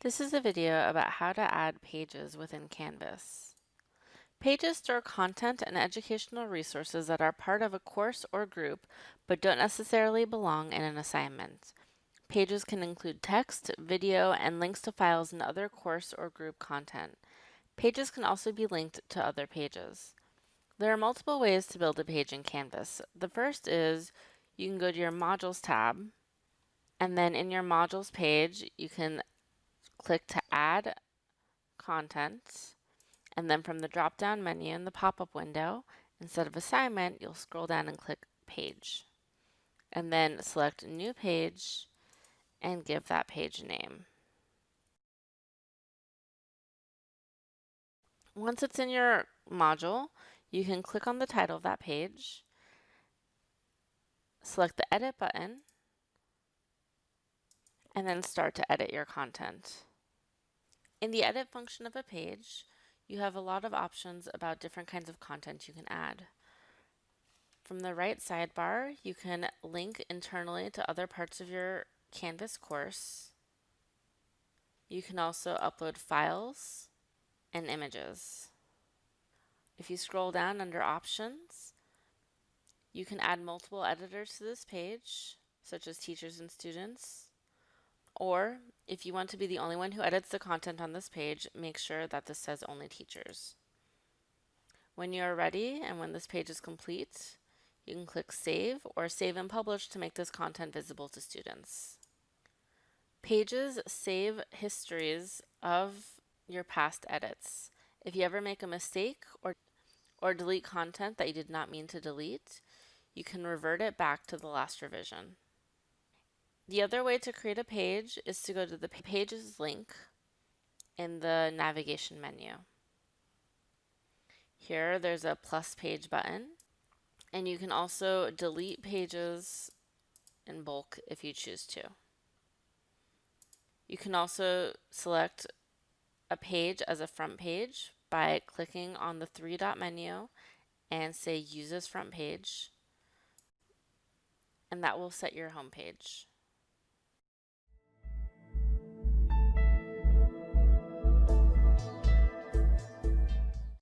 This is a video about how to add pages within Canvas. Pages store content and educational resources that are part of a course or group but don't necessarily belong in an assignment. Pages can include text, video, and links to files and other course or group content. Pages can also be linked to other pages. There are multiple ways to build a page in Canvas. The first is you can go to your Modules tab, and then in your Modules page, you can click to add content, and then from the drop-down menu in the pop-up window, instead of assignment, you'll scroll down and click page, and then select new page and give that page a name. Once it's in your module, you can click on the title of that page, select the edit button, and then start to edit your content. In the edit function of a page, you have a lot of options about different kinds of content you can add. From the right sidebar, you can link internally to other parts of your Canvas course. You can also upload files and images. If you scroll down under options, you can add multiple editors to this page, such as teachers and students. Or, if you want to be the only one who edits the content on this page, make sure that this says only teachers. When you are ready and when this page is complete, you can click Save or Save and Publish to make this content visible to students. Pages save histories of your past edits. If you ever make a mistake or delete content that you did not mean to delete, you can revert it back to the last revision. The other way to create a page is to go to the Pages link in the navigation menu. Here, there's a plus page button, and you can also delete pages in bulk if you choose to. You can also select a page as a front page by clicking on the three-dot menu and say Use as Front Page, and that will set your home page.